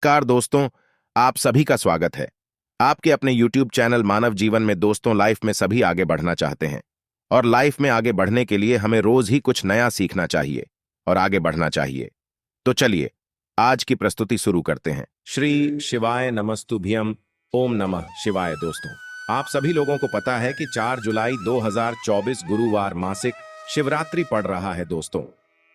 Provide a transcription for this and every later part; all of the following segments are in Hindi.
कार दोस्तों, आप सभी का स्वागत है आपके अपने YouTube चैनल मानव जीवन में। दोस्तों, लाइफ में सभी आगे बढ़ना चाहते हैं और लाइफ में आगे बढ़ने के लिए हमें रोज ही कुछ नया सीखना चाहिए और आगे बढ़ना चाहिए। तो चलिए आज की प्रस्तुति शुरू करते हैं। श्री शिवाय नमस्तुभ्यम, ओम नमः शिवाय। दोस्तों, आप सभी लोगों को पता है कि 4 जुलाई 2024 गुरुवार मासिक शिवरात्रि पड़ रहा है। दोस्तों,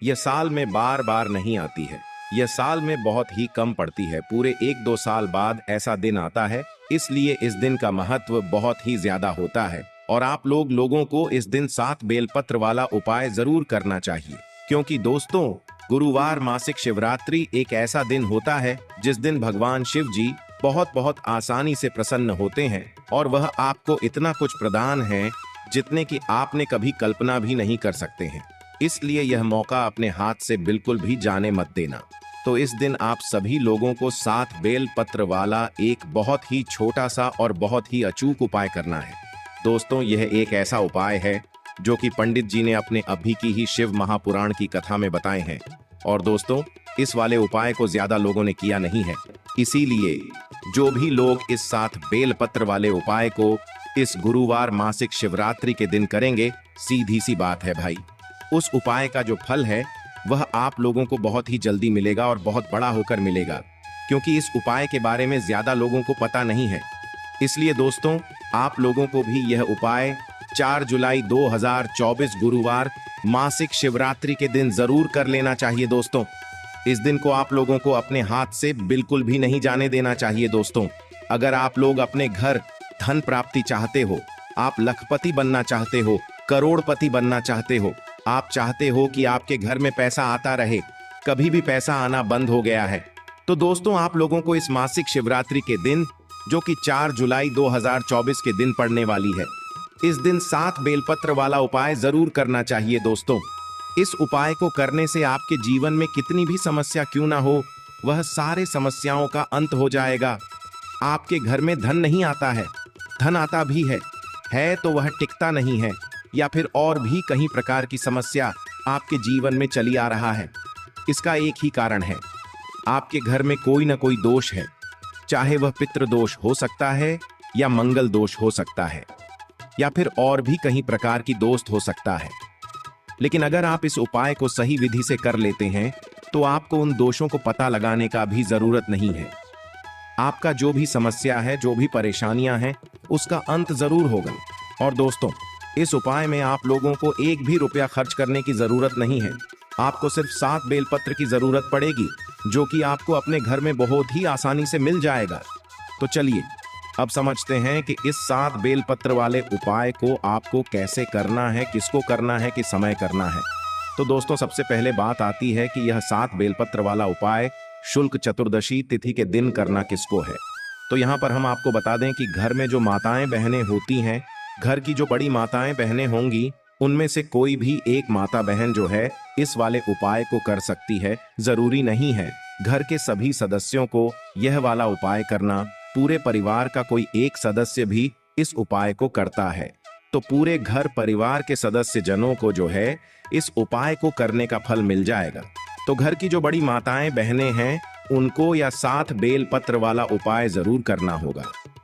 यह साल में बार बार नहीं आती है, यह साल में बहुत ही कम पड़ती है। पूरे 1-2 साल बाद ऐसा दिन आता है, इसलिए इस दिन का महत्व बहुत ही ज्यादा होता है। और आप लोगों को इस दिन 7 बेलपत्र वाला उपाय जरूर करना चाहिए, क्योंकि दोस्तों गुरुवार मासिक शिवरात्रि एक ऐसा दिन होता है जिस दिन भगवान शिव जी बहुत आसानी से प्रसन्न होते हैं और वह आपको इतना कुछ प्रदान है जितने की आपने कभी कल्पना भी नहीं कर सकते हैं। इसलिए यह मौका अपने हाथ से बिल्कुल भी जाने मत देना। तो इस दिन आप सभी लोगों को 7 बेल पत्र वाला एक बहुत ही छोटा सा और बहुत ही अचूक उपाय करना है। दोस्तों, यह एक ऐसा उपाय है जो कि पंडित जी ने अपने अभी की ही शिव महापुराण की कथा में बताए हैं। और दोस्तों, इस वाले उपाय को ज्यादा लोगों ने किया नहीं है, इसीलिए जो भी लोग इस 7 बेल पत्र वाले उपाय को इस गुरुवार मासिक शिवरात्रि के दिन करेंगे, सीधी सी बात है भाई, उस उपाय का जो फल है वह आप लोगों को बहुत ही जल्दी मिलेगा और बहुत बड़ा होकर मिलेगा, क्योंकि इस उपाय के बारे में ज्यादा लोगों को पता नहीं है। इसलिए दोस्तों, आप लोगों को भी यह उपाय 4 जुलाई 2024 गुरुवार मासिक शिवरात्रि के दिन जरूर कर लेना चाहिए। दोस्तों, इस दिन को आप लोगों को अपने हाथ से बिल्कुल भी नहीं जाने देना चाहिए। दोस्तों, अगर आप लोग अपने घर धन प्राप्ति चाहते हो, आप लखपति बनना चाहते हो, करोड़पति बनना चाहते हो, आप चाहते हो कि आपके घर में पैसा आता रहे, कभी भी पैसा आना बंद हो गया है, तो दोस्तों आप लोगों को इस मासिक शिवरात्रि के दिन, जो कि 4 जुलाई 2024 के दिन पड़ने वाली है, इस दिन 7 बेलपत्र वाला उपाय जरूर करना चाहिए। दोस्तों, इस उपाय को करने से आपके जीवन में कितनी भी समस्या क्यों ना हो, वह सारे समस्याओं का अंत हो जाएगा। आपके घर में धन नहीं आता है, धन आता भी है तो वह टिकता नहीं है, या फिर और भी कई प्रकार की समस्या आपके जीवन में चली आ रहा है। इसका एक ही कारण है, आपके घर में कोई ना कोई दोष है, चाहे वह पितृ दोष हो सकता है या मंगल दोष हो सकता है, या फिर और भी कई प्रकार की दोष हो सकता है। लेकिन अगर आप इस उपाय को सही विधि से कर लेते हैं तो आपको उन दोषों को पता लगाने का भी जरूरत नहीं है। आपका जो भी समस्या है, जो भी परेशानियां हैं, उसका अंत जरूर होगा। और दोस्तों, इस उपाय में आप लोगों को 1 भी रुपया खर्च करने की जरूरत नहीं है। आपको सिर्फ 7 बेलपत्र की जरूरत पड़ेगी, जो कि आपको अपने घर में बहुत ही आसानी से मिल जाएगा। तो चलिए अब समझते हैं कि इस 7 बेलपत्र वाले उपाय को आपको कैसे करना है, किसको करना है, किस समय करना है। तो दोस्तों, सबसे पहले बात आती है कि यह 7 बेलपत्र वाला उपाय शुक्ल चतुर्दशी तिथि के दिन करना किसको है। तो यहाँ पर हम आपको बता दें कि घर में जो माताएं बहनें होती हैं, घर की जो बड़ी माताएं बहनें होंगी, उनमें से कोई भी एक माता बहन जो है इस वाले उपाय को कर सकती है। जरूरी नहीं है घर के सभी सदस्यों को यह वाला उपाय करना, पूरे परिवार का कोई एक सदस्य भी इस उपाय को करता है तो पूरे घर परिवार के सदस्य जनों को जो है इस उपाय को करने का फल मिल जाएगा। तो घर की जो बड़ी माताएं बहनें हैं, उनको यह 7 बेलपत्र वाला उपाय जरूर करना होगा,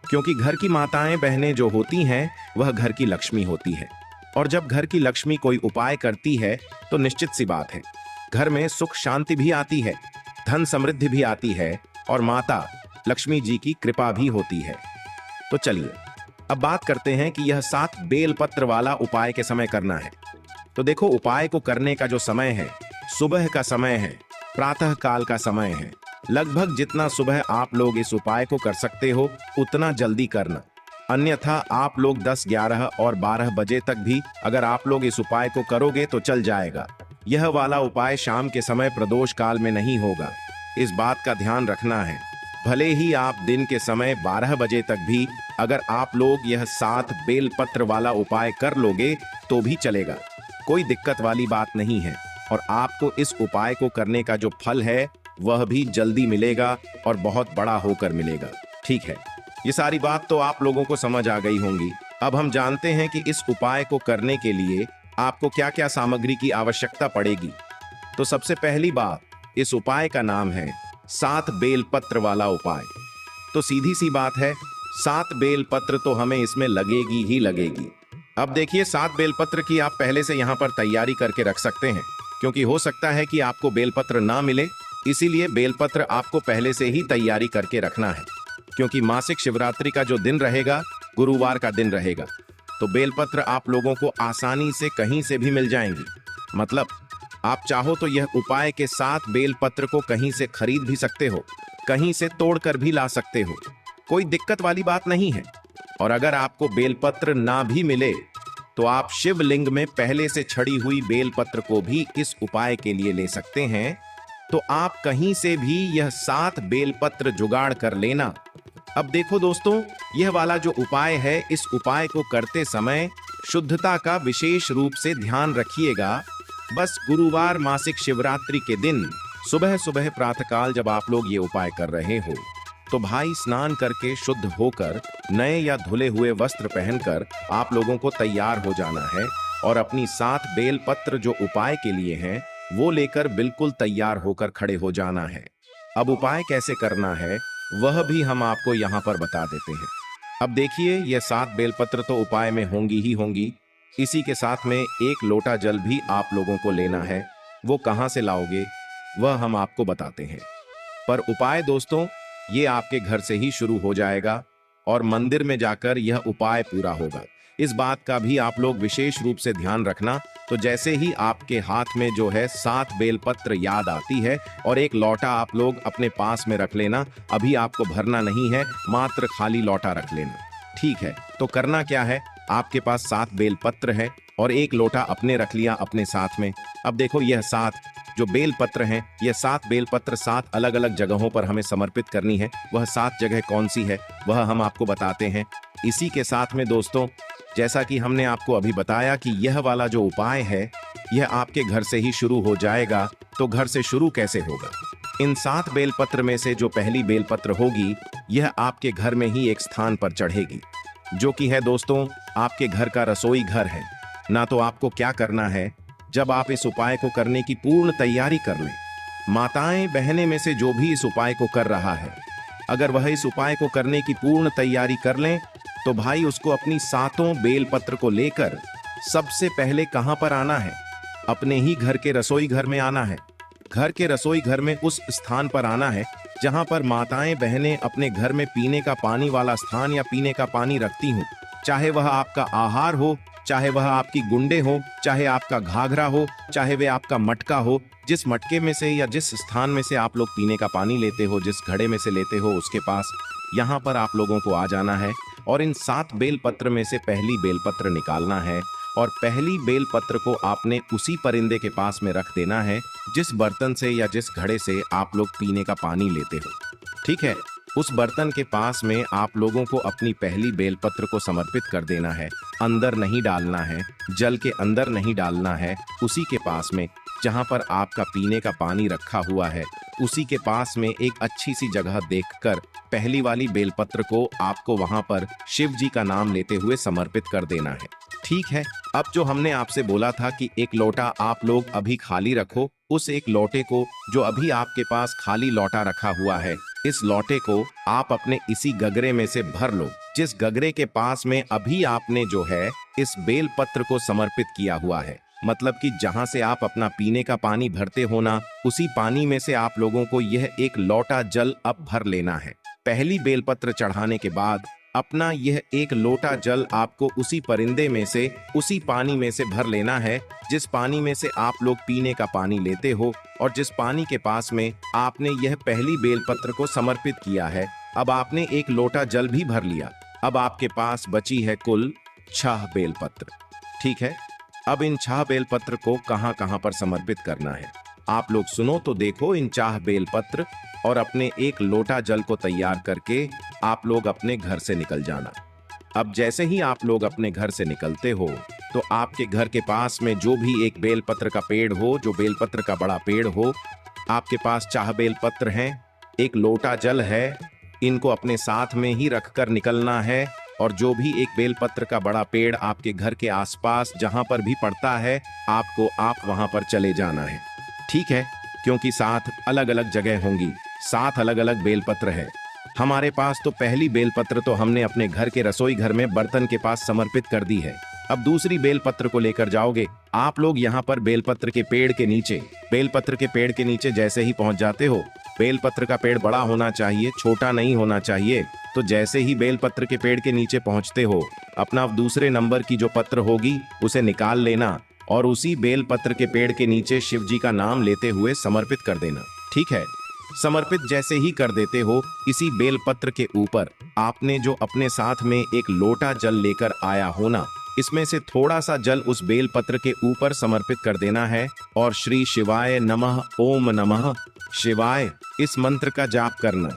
क्योंकि घर की माताएं बहनें जो होती हैं वह घर की लक्ष्मी होती है। और जब घर की लक्ष्मी कोई उपाय करती है तो निश्चित सी बात है, घर में सुख शांति भी आती है, धन समृद्धि भी आती है और माता लक्ष्मी जी की कृपा भी होती है। तो चलिए अब बात करते हैं कि यह 7 बेलपत्र वाला उपाय के समय करना है। तो देखो, उपाय को करने का जो समय है, सुबह का समय है, प्रातः काल का समय है। लगभग जितना सुबह आप लोग इस उपाय को कर सकते हो उतना जल्दी करना, अन्यथा आप लोग 10, 11 और 12 बजे तक भी अगर आप लोग इस उपाय को करोगे तो चल जाएगा। यह वाला उपाय शाम के समय प्रदोष काल में नहीं होगा, इस बात का ध्यान रखना है। भले ही आप दिन के समय 12 बजे तक भी अगर आप लोग यह 7 बेलपत्र वाला उपाय कर लोगे तो भी चलेगा, कोई दिक्कत वाली बात नहीं है। और आपको इस उपाय को करने का जो फल है वह भी जल्दी मिलेगा और बहुत बड़ा होकर मिलेगा। ठीक है, ये सारी बात तो आप लोगों को समझ आ गई होंगी। अब हम जानते हैं कि इस उपाय को करने के लिए आपको क्या क्या सामग्री की आवश्यकता पड़ेगी। तो सबसे पहली बात, इस उपाय का नाम है 7 बेलपत्र वाला उपाय। तो सीधी सी बात है, 7 बेलपत्र तो हमें इसमें लगेगी ही लगेगी। अब देखिए, 7 बेलपत्र की आप पहले से यहाँ पर तैयारी करके रख सकते हैं, क्योंकि हो सकता है कि आपको बेलपत्र ना मिले, इसीलिए बेलपत्र आपको पहले से ही तैयारी करके रखना है। क्योंकि मासिक शिवरात्रि का जो दिन रहेगा, गुरुवार का दिन रहेगा, तो बेलपत्र आप लोगों को आसानी से कहीं से भी मिल जाएंगी। मतलब आप चाहो तो यह उपाय के 7 बेलपत्र को कहीं से खरीद भी सकते हो, कहीं से तोड़कर भी ला सकते हो, कोई दिक्कत वाली बात नहीं है। और अगर आपको बेलपत्र ना भी मिले तो आप शिवलिंग में पहले से छड़ी हुई बेलपत्र को भी इस उपाय के लिए ले सकते हैं। तो आप कहीं से भी यह 7 बेलपत्र जुगाड़ कर लेना। अब देखो दोस्तों, यह वाला जो उपाय है, इस उपाय को करते समय शुद्धता का विशेष रूप से ध्यान रखिएगा। बस गुरुवार मासिक शिवरात्रि के दिन सुबह सुबह प्रातःकाल जब आप लोग ये उपाय कर रहे हो, तो भाई स्नान करके शुद्ध होकर नए या धुले हुए वस्त्र पहनकर आप लोगों को तैयार हो जाना है और अपनी 7 बेलपत्र जो उपाय के लिए हैं वो लेकर बिल्कुल तैयार होकर खड़े हो जाना है। अब उपाय कैसे करना है वह भी हम आपको यहाँ पर बता देते हैं। अब देखिए, ये 7 बेलपत्र तो उपाय में होंगी ही होंगी, इसी के साथ में 1 लोटा जल भी आप लोगों को लेना है। वो कहाँ से लाओगे वह हम आपको बताते हैं। पर उपाय दोस्तों, ये आपके घर से ही शुरू हो जाएगा और मंदिर में जाकर यह उपाय पूरा होगा। इस बात का भी आप लोग विशेष रूप से ध्यान रखना। तो जैसे ही आपके हाथ में जो है 7 बेलपत्र याद आती है और 1 लोटा आप लोग अपने पास में रख लेना। अभी आपको भरना नहीं है, मात्र खाली लोटा रख लेना, ठीक है। तो करना क्या है, आपके पास 7 बेलपत्र है और 1 लोटा अपने रख लिया अपने साथ में। अब देखो, यह 7 जो बेलपत्र हैं, यह 7 बेलपत्र 7 अलग अलग जगहों पर हमें समर्पित करनी है। वह 7 जगह कौन सी है वह हम आपको बताते हैं। इसी के साथ में दोस्तों, जैसा कि हमने आपको अभी बताया कि यह वाला जो उपाय है यह आपके घर से ही शुरू हो जाएगा। तो घर से शुरू कैसे होगा, इन 7 बेलपत्र में से जो पहली बेलपत्र होगी यह आपके घर में ही एक स्थान पर चढ़ेगी, जो कि है दोस्तों आपके घर का रसोई घर है ना। तो आपको क्या करना है, जब आप इस उपाय को करने की पूर्ण तैयारी कर लें, माताएं बहनें में से जो भी इस उपाय को कर रहा है, अगर वह इस उपाय को करने की पूर्ण तैयारी कर लें, तो भाई उसको अपनी 7 बेलपत्र को लेकर सबसे पहले कहां पर आना है, अपने ही घर के रसोई घर में आना है। घर के रसोई घर में उस स्थान पर आना है जहां पर माताएं बहनें अपने घर में पीने का पानी वाला स्थान या पीने का पानी रखती हूँ। चाहे वह आपका आहार हो, चाहे वह आपकी गुंडे हो, चाहे आपका घाघरा हो, चाहे वह आपका मटका हो, जिस मटके में से या जिस स्थान में से आप लोग पीने का पानी लेते हो, जिस घड़े में से लेते हो, उसके पास यहाँ पर आप लोगों को आ जाना है और इन 7 बेलपत्र में से पहली बेलपत्र निकालना है और पहली बेलपत्र को आपने उसी परिंदे के पास में रख देना है जिस बर्तन से या जिस घड़े से आप लोग पीने का पानी लेते हो, ठीक है। उस बर्तन के पास में आप लोगों को अपनी पहली बेलपत्र को समर्पित कर देना है। अंदर नहीं डालना है, जल के अंदर नहीं डालना है, उसी के पास में जहां पर आपका पीने का पानी रखा हुआ है, उसी के पास में एक अच्छी सी जगह देखकर पहली वाली बेलपत्र को आपको वहां पर शिव जी का नाम लेते हुए समर्पित कर देना है, ठीक है। अब जो हमने आपसे बोला था कि 1 लोटा आप लोग अभी खाली रखो, उस 1 लोटे को जो अभी आपके पास खाली लोटा रखा हुआ है, इस लोटे को आप अपने इसी गगरे में से भर लो, जिस गगरे के पास में अभी आपने जो है इस बेलपत्र को समर्पित किया हुआ है। मतलब कि जहां से आप अपना पीने का पानी भरते हो ना, उसी पानी में से आप लोगों को यह 1 लोटा जल अब भर लेना है। पहली बेलपत्र चढ़ाने के बाद अपना यह 1 लोटा जल आपको उसी परिंदे में से, उसी पानी में से भर लेना है जिस पानी में से आप लोग पीने का पानी लेते हो और जिस पानी के पास में आपने यह पहली बेलपत्र को समर्पित किया है। अब आपने 1 लोटा जल भी भर लिया। अब आपके पास बची है कुल 6 बेलपत्र, ठीक है। अब इन 6 बेलपत्र को कहां कहां पर समर्पित करना है आप लोग सुनो तो देखो। इन 6 बेलपत्र और अपने 1 लोटा जल को तैयार करके आप लोग अपने घर से निकल जाना। अब जैसे ही आप लोग अपने घर से निकलते हो तो आपके घर के पास में जो भी एक बेलपत्र का पेड़ हो, जो बेलपत्र का बड़ा पेड़ हो, आपके पास 4 बेलपत्र हैं, 1 लोटा जल है, इनको अपने साथ में ही रखकर निकलना है। और जो भी एक बेलपत्र का बड़ा पेड़ आपके घर के आसपास जहां पर भी पड़ता है, आप वहां पर चले जाना है, ठीक है। क्योंकि 7 अलग अलग जगह होंगी, 7 अलग अलग बेलपत्र है। हमारे पास तो पहली बेलपत्र तो हमने अपने घर के रसोई घर में बर्तन के पास समर्पित कर दी है। अब दूसरी बेलपत्र को लेकर जाओगे आप लोग यहाँ पर बेलपत्र के पेड़ के नीचे। बेलपत्र के पेड़ के नीचे जैसे ही पहुंच जाते हो, बेलपत्र का पेड़ बड़ा होना चाहिए, छोटा नहीं होना चाहिए। तो जैसे ही बेलपत्र के पेड़ के नीचे पहुंचते हो, अपना दूसरे नंबर की जो पत्र होगी उसे निकाल लेना और उसी बेलपत्र के पेड़ के नीचे शिव जी का नाम लेते हुए समर्पित कर देना। ठीक है। समर्पित जैसे ही कर देते हो, इसी बेलपत्र के ऊपर आपने जो अपने साथ में एक लोटा जल लेकर आया हो ना, इसमें से थोड़ा सा जल उस बेलपत्र के ऊपर समर्पित कर देना है और श्री शिवाय नमः, ओम नमः शिवाय इस मंत्र का जाप करना।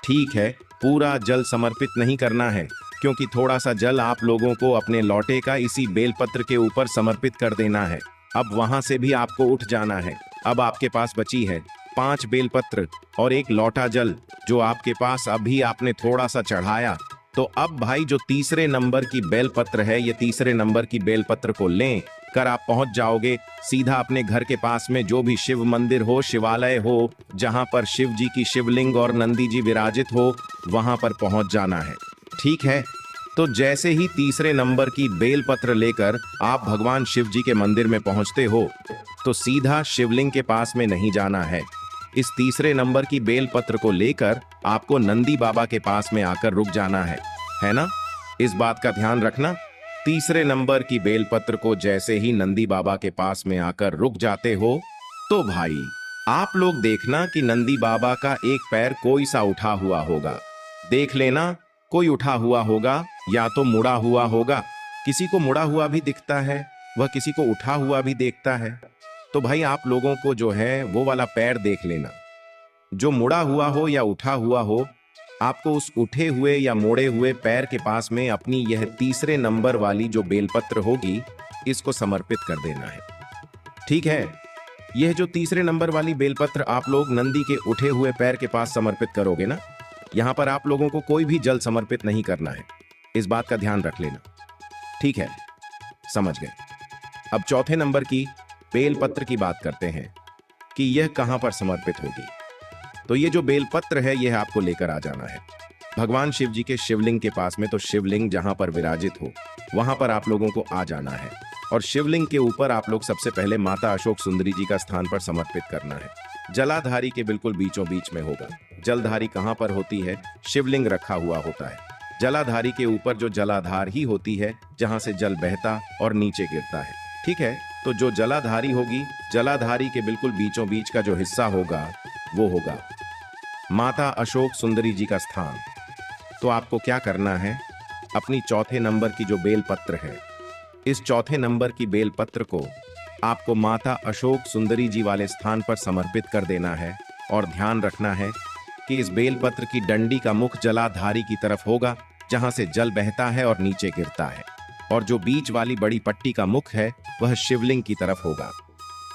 ठीक है, पूरा जल समर्पित नहीं करना है, क्योंकि थोड़ा सा जल आप लोगों को अपने लौटे का इसी बेलपत्र के ऊपर समर्पित कर देना है। अब वहां से भी आपको उठ जाना है। अब आपके पास बची है 5 बेलपत्र और एक लोटा जल, जो आपके पास अभी आपने थोड़ा सा चढ़ाया। तो अब भाई जो तीसरे नंबर की बेलपत्र है, ये तीसरे नंबर की बेलपत्र को लें कर आप पहुंच जाओगे सीधा अपने घर के पास में जो भी शिव मंदिर हो, शिवालय हो, जहां पर शिव जी की शिवलिंग और नंदी जी विराजित हो, वहां पर पहुंच जाना है। ठीक है। तो जैसे ही तीसरे नंबर की बेलपत्र लेकर आप भगवान शिव जी के मंदिर में पहुंचते हो, तो सीधा शिवलिंग के पास में नहीं जाना है। इस तीसरे नंबर की बेलपत्र को लेकर आपको नंदी बाबा के पास में आकर रुक जाना है ना? इस बात का ध्यान रखना। तीसरे नंबर की बेलपत्र को जैसे ही नंदी बाबा के पास में आकर रुक जाते हो, तो भाई आप लोग देखना कि नंदी बाबा का एक पैर कोई सा उठा हुआ होगा। देख लेना, कोई उठा हुआ होगा या तो मुड़ा हुआ होगा। किसी को मुड़ा हुआ भी दिखता है, वह किसी को उठा हुआ भी देखता है। तो भाई आप लोगों को जो है वो वाला पैर देख लेना, जो मुड़ा हुआ हो या उठा हुआ हो। आपको उस उठे हुए या मोड़े हुए पैर के पास में अपनी यह तीसरे नंबर वाली जो बेलपत्र होगी, इसको समर्पित कर देना है। ठीक है। यह जो तीसरे नंबर वाली बेलपत्र आप लोग नंदी के उठे हुए पैर के पास समर्पित करोगे ना, यहां पर आप लोगों को कोई भी जल समर्पित नहीं करना है। इस बात का ध्यान रख लेना। ठीक है, समझ गए। अब चौथे नंबर की बेलपत्र की बात करते हैं कि यह कहां पर समर्पित होगी। तो ये जो बेलपत्र है यह आपको लेकर आ जाना है भगवान शिव जी के शिवलिंग के पास में। तो शिवलिंग जहां पर विराजित हो वहां पर आप लोगों को आ जाना है और शिवलिंग के ऊपर आप लोग सबसे पहले माता अशोक सुंदरी जी का स्थान पर समर्पित करना है। जलाधारी के बिल्कुल बीचों बीच में होगा। जलधारी कहां पर होती है? शिवलिंग रखा हुआ होता है। जलाधारी के ऊपर जो जलाधार ही होती है, जहां से जल बहता और नीचे गिरता है। ठीक है। तो जो जलाधारी होगी, जलाधारी के बिल्कुल बीचों बीच का जो हिस्सा होगा वो होगा माता अशोक सुंदरी जी का स्थान। तो आपको क्या करना है, अपनी चौथे नंबर की जो बेलपत्र है, इस चौथे नंबर की बेलपत्र को आपको माता अशोक सुंदरी जी वाले स्थान पर समर्पित कर देना है। और ध्यान रखना है कि इस बेलपत्र की डंडी का मुख जलाधारी की तरफ होगा, जहां से जल बहता है और नीचे गिरता है, और जो बीच वाली बड़ी पट्टी का मुख है वह शिवलिंग की तरफ होगा।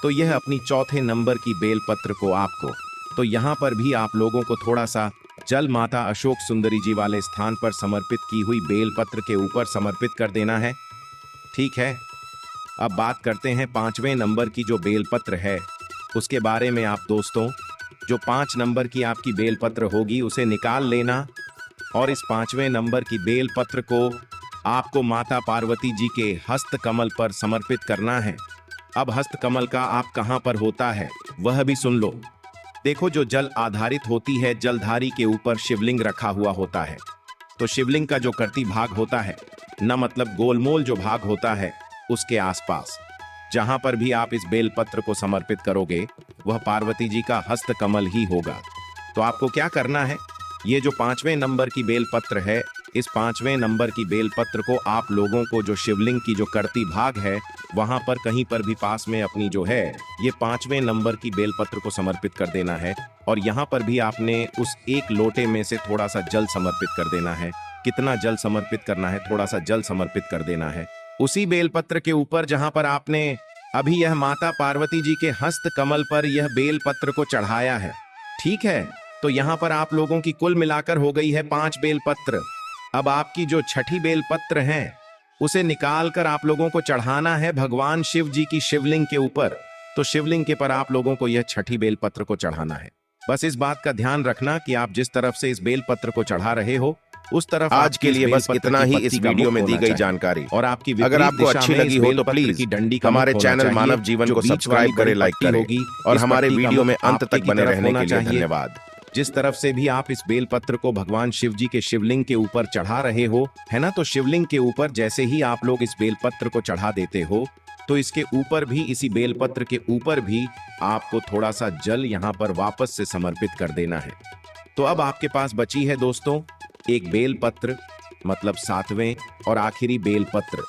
तो यह अपनी चौथे नंबर की बेलपत्र को आपको, तो यहां पर भी आप लोगों को थोड़ा सा जल माता अशोक सुंदरी जी वाले स्थान पर समर्पित की हुई बेलपत्र के ऊपर समर्पित कर देना है। ठीक है। अब बात करते हैं 5वें नंबर की जो बेलपत्र है उसके बारे में। आप दोस्तों, जो 5 नंबर की आपकी बेलपत्र होगी उसे निकाल लेना और इस 5वें नंबर की बेलपत्र को आपको माता पार्वती जी के हस्त कमल पर समर्पित करना है। अब हस्त कमल का आप कहां पर होता है वह भी सुन लो। देखो, जो जल आधारित होती है, जलधारी के ऊपर शिवलिंग रखा हुआ होता है। तो शिवलिंग का जो कर्ती भाग होता है न, मतलब गोलमोल जो भाग होता है, उसके आसपास जहां पर भी आप इस बेलपत्र को समर्पित करोगे वह पार्वती जी का हस्त कमल ही होगा। तो आपको क्या करना है, ये जो 5वें नंबर की बेलपत्र है, इस 5वें नंबर की बेलपत्र को आप लोगों को जो शिवलिंग की जो कर्ती भाग है वहां पर कहीं पर भी पास में अपनी जो है ये 5वें नंबर की बेलपत्र को समर्पित कर देना है। और यहाँ पर भी आपने उस एक लोटे में से थोड़ा सा जल समर्पित कर देना है। कितना जल समर्पित करना है? थोड़ा सा जल समर्पित कर देना है उसी बेलपत्र के ऊपर जहां पर आपने अभी यह माता पार्वती जी के हस्त कमल पर यह बेलपत्र को चढ़ाया है। ठीक है। तो यहाँ पर आप लोगों की कुल मिलाकर हो गई है 5 बेलपत्र। अब आपकी जो छठी बेलपत्र है उसे निकालकर आप लोगों को चढ़ाना है भगवान शिव जी की शिवलिंग के ऊपर। तो शिवलिंग के पर आप लोगों को यह छठी बेलपत्र को चढ़ाना है। बस इस बात का ध्यान रखना कि आप जिस तरफ से इस बेलपत्र को चढ़ा रहे हो उस तरफ आज के लिए बस इतना ही इस वीडियो में दी गई जानकारी। और आपकी अगर आपको अच्छी लगी हो तो प्लीज हमारे चैनल मानव जीवन को सब्सक्राइब करें, लाइक करें और हमारे वीडियो में अंत तक बने रहने के लिए धन्यवाद। जिस तरफ से भी आप इस बेलपत्र को भगवान शिव जी के शिवलिंग के ऊपर चढ़ा रहे हो, है ना, तो शिवलिंग के ऊपर जैसे ही आप लोग इस बेलपत्र को चढ़ा देते हो तो इसके ऊपर भी, इसी बेलपत्र के ऊपर भी आपको थोड़ा सा जल यहाँ पर वापस से समर्पित कर देना है। तो अब आपके पास बची है दोस्तों एक बेलपत्र, मतलब 7वें और आखिरी बेलपत्र।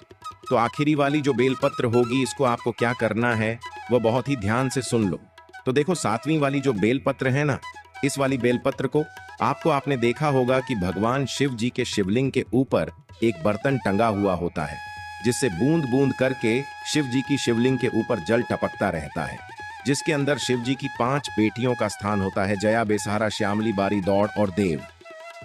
तो आखिरी वाली जो बेलपत्र होगी इसको आपको क्या करना है वो बहुत ही ध्यान से सुन लो। तो देखो 7वीं वाली जो बेलपत्र है ना, इस वाली बेलपत्र को आपने देखा होगा कि भगवान शिव जी के शिवलिंग के ऊपर एक बर्तन टंगा हुआ होता है जिससे बूंद बूंद करके शिव जी की शिवलिंग के ऊपर जल टपकता रहता है, जिसके अंदर शिव जी की 5 बेटियों का स्थान होता है, जया, बेसहारा, श्यामली, बारी, दौड़ और देव।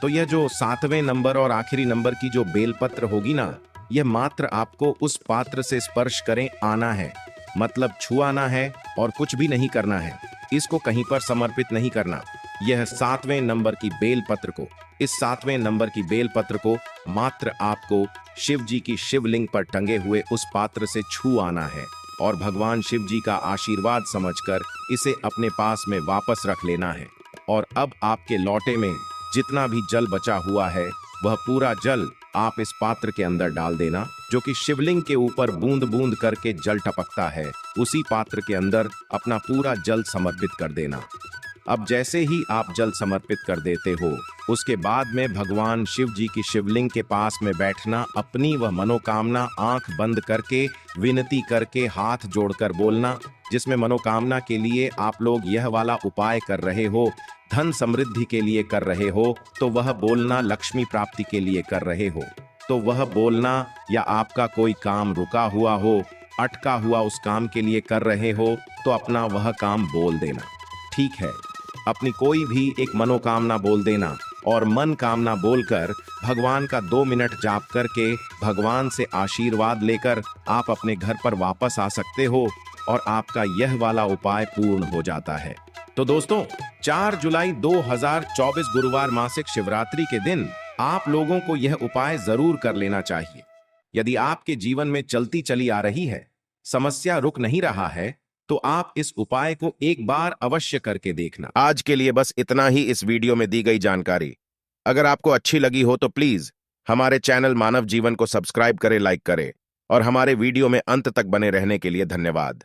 तो यह जो 7वें नंबर और आखिरी नंबर की जो बेलपत्र होगी ना, यह मात्र आपको उस पात्र से स्पर्श करें आना है, मतलब छुआना है और कुछ भी नहीं करना है, इसको कहीं पर समर्पित नहीं करना। यह 7वें नंबर की बेलपत्र को, इस 7वें नंबर की बेलपत्र को मात्र आपको शिव जी की शिवलिंग पर टंगे हुए उस पात्र से छू आना है और भगवान शिव जी का आशीर्वाद समझकर इसे अपने पास में वापस रख लेना है। और अब आपके लौटे में जितना भी जल बचा हुआ है वह पूरा जल आप इस पात्र के अंदर डाल देना, जो कि शिवलिंग के ऊपर बूंद बूंद करके जल टपकता है, उसी पात्र के अंदर अपना पूरा जल समर्पित कर देना। अब जैसे ही आप जल समर्पित कर देते हो उसके बाद में भगवान शिव जी की शिवलिंग के पास में बैठना, अपनी वह मनोकामना आंख बंद करके विनती करके हाथ जोड़कर बोलना, जिसमें मनोकामना के लिए आप लोग यह वाला उपाय कर रहे हो, धन समृद्धि के लिए कर रहे हो तो वह बोलना, लक्ष्मी प्राप्ति के लिए कर रहे हो तो वह बोलना, या आपका कोई काम रुका हुआ हो, अटका हुआ उस काम के लिए कर रहे हो तो अपना वह काम बोल देना। ठीक है, अपनी कोई भी एक मनोकामना बोल देना और मन कामना बोलकर भगवान का 2 मिनट जाप करके भगवान से आशीर्वाद लेकर आप अपने घर पर वापस आ सकते हो और आपका यह वाला उपाय पूर्ण हो जाता है। तो दोस्तों 4 जुलाई 2024 गुरुवार मासिक शिवरात्रि के दिन आप लोगों को यह उपाय जरूर कर लेना चाहिए। यदि आपके जीवन में चलती चली आ रही है, समस्या रुक नहीं रहा है, तो आप इस उपाय को एक बार अवश्य करके देखना। आज के लिए बस इतना ही इस वीडियो में दी गई जानकारी। अगर आपको अच्छी लगी हो तो प्लीज हमारे चैनल मानव जीवन को सब्सक्राइब करें, लाइक करें और हमारे वीडियो में अंत तक बने रहने के लिए धन्यवाद।